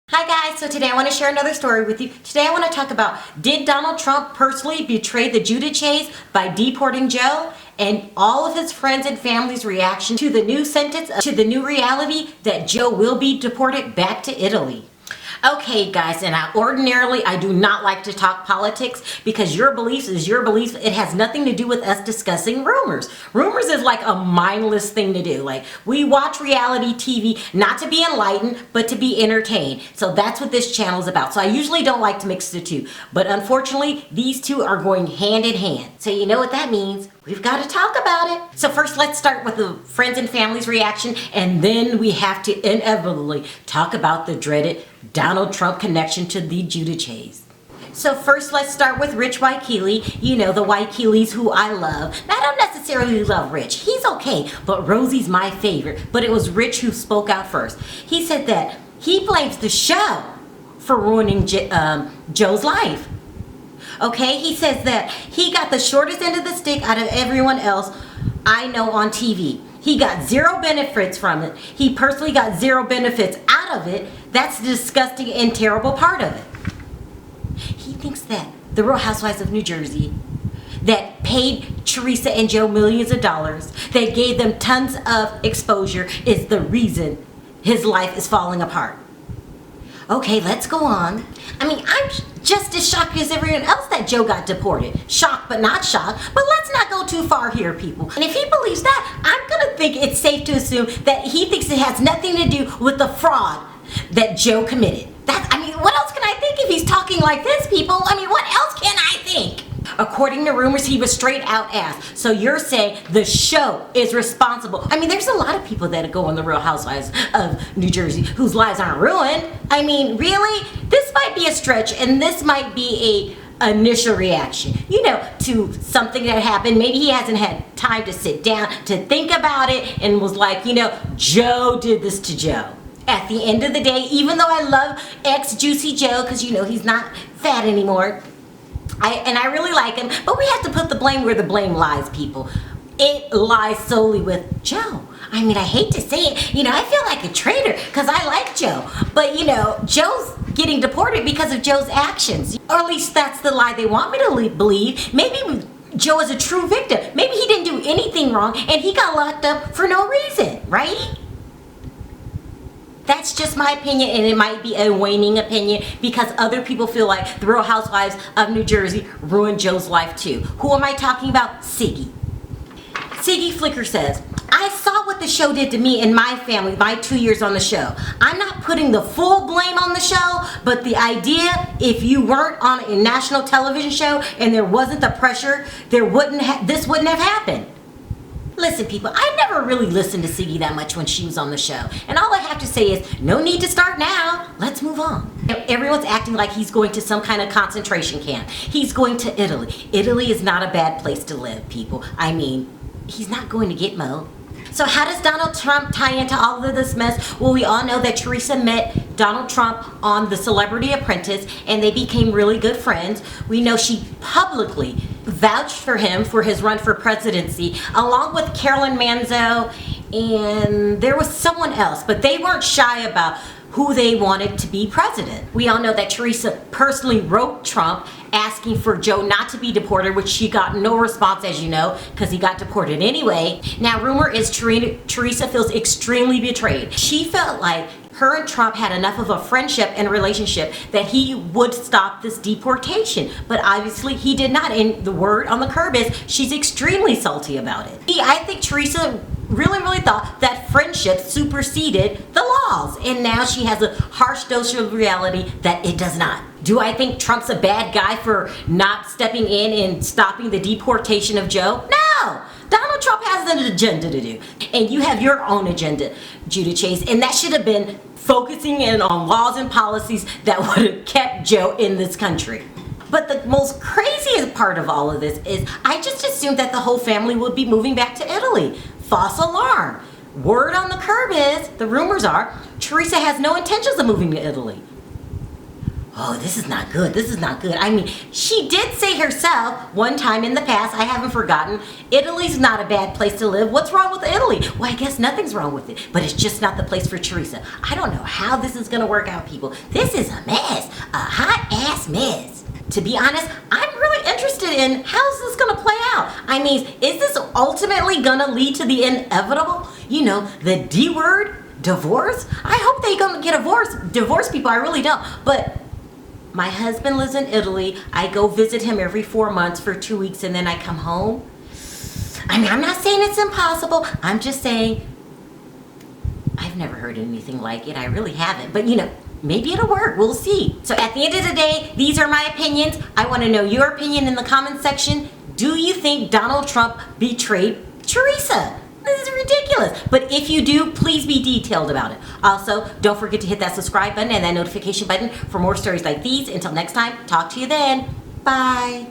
Hi guys, so today I want to share another story with you. Today I want to talk about, did Donald Trump personally betray the Giudices by deporting Joe? And all of his friends and family's reaction to the new sentence, to the new reality that Joe will be deported back to Italy. Okay guys, and ordinarily I do not like to talk politics because your beliefs is your beliefs. It has nothing to do with us discussing rumors. Rumors is like a mindless thing to do. Like, we watch reality TV not to be enlightened, but to be entertained. So that's what this channel is about. So I usually don't like to mix the two, but unfortunately these two are going hand in hand. So you know what that means. We've got to talk about it. So first, let's start with the friends and family's reaction, and then we have to inevitably talk about the dreaded Donald Trump connection to the Giudices. So first, let's start with Rich Waikili. You know, the Waikilis who I love. Now, I don't necessarily love Rich. He's okay, but Rosie's my favorite. But it was Rich who spoke out first. He said that he blames the show for ruining Joe's life. Okay, he says that he got the shortest end of the stick out of everyone else I know on TV. He got zero benefits from it. He personally got zero benefits out of it. That's the disgusting and terrible part of it. He thinks that the Real Housewives of New Jersey, that paid Teresa and Joe millions of dollars, that gave them tons of exposure, is the reason his life is falling apart. Okay, let's go on. I mean, I'm just as shocked as everyone else that Joe got deported. Shocked but not shocked. But let's not go too far here, people. And if he believes that, I'm gonna think it's safe to assume that he thinks it has nothing to do with the fraud that Joe committed. I mean, what else can I think if he's talking like this, people? I mean, what else can I think? According to rumors, he was straight out asked. So you're saying the show is responsible. I mean, there's a lot of people that go on the Real Housewives of New Jersey whose lives aren't ruined. I mean, really? This might be a stretch, and this might be a initial reaction, you know, to something that happened. Maybe he hasn't had time to sit down to think about it and was like, you know, Joe did this to Joe. At the end of the day, even though I love ex-Juicy Joe, because, you know, he's not fat anymore, I really like him, but we have to put the blame where the blame lies, people. It lies solely with Joe. I mean, I hate to say it, you know, I feel like a traitor because I like Joe, but you know, Joe's getting deported because of Joe's actions, or at least that's the lie they want me to believe. Maybe Joe is a true victim. Maybe he didn't do anything wrong and he got locked up for no reason, right? That's just my opinion, and it might be a waning opinion because other people feel like the Real Housewives of New Jersey ruined Joe's life too. Who am I talking about? Siggy. Siggy Flicker says, I saw what the show did to me and my family my 2 years on the show. I'm not putting the full blame on the show, but the idea, if you weren't on a national television show and there wasn't the pressure, this wouldn't have happened. Listen, people, I never really listened to Siggy that much when she was on the show. And all I have to say is, no need to start now. Let's move on. Everyone's acting like he's going to some kind of concentration camp. He's going to Italy. Italy is not a bad place to live, people. I mean, he's not going to Gitmo. So how does Donald Trump tie into all of this mess? Well, we all know that Teresa met Donald Trump on The Celebrity Apprentice, and they became really good friends. We know she publicly vouched for him for his run for presidency, along with Carolyn Manzo, and there was someone else, but they weren't shy about who they wanted to be president. We all know that Teresa personally wrote Trump asking for Joe not to be deported, which she got no response, as you know, because he got deported anyway. Now, rumor is Teresa feels extremely betrayed. She felt like her and Trump had enough of a friendship and relationship that he would stop this deportation. But obviously he did not, and the word on the curb is she's extremely salty about it. I think Teresa really thought that friendship superseded the laws, and now she has a harsh dose of reality that it does not. Do I think Trump's a bad guy for not stepping in and stopping the deportation of Joe? No! Donald Trump has an agenda to do, and you have your own agenda, Giudices, and that should have been focusing in on laws and policies that would have kept Joe in this country. But the most craziest part of all of this is I just assumed that the whole family would be moving back to Italy. False alarm. Word on the curb is, the rumors are, Teresa has no intentions of moving to Italy. oh, this is not good. This is not good. I mean, she did say herself one time in the past, I haven't forgotten, Italy's not a bad place to live. What's wrong with Italy? Well, I guess nothing's wrong with it, but it's just not the place for Teresa. I don't know how this is going to work out, people. This is a mess, a hot ass mess. To be honest, I'm really interested in how's this going to play out. I mean, is this ultimately going to lead to the inevitable? You know, the D word, divorce? I hope they gonna get divorced people, I really don't. But my husband lives in Italy. I go visit him every 4 months for 2 weeks and then I come home. I mean, I'm not saying it's impossible. I'm just saying I've never heard anything like it. I really haven't. But you know, maybe it'll work. We'll see. So at the end of the day, these are my opinions. I want to know your opinion in the comments section. Do you think Donald Trump betrayed Teresa? This is ridiculous. But if you do, please be detailed about it. Also, don't forget to hit that subscribe button and that notification button for more stories like these. Until next time, talk to you then. Bye.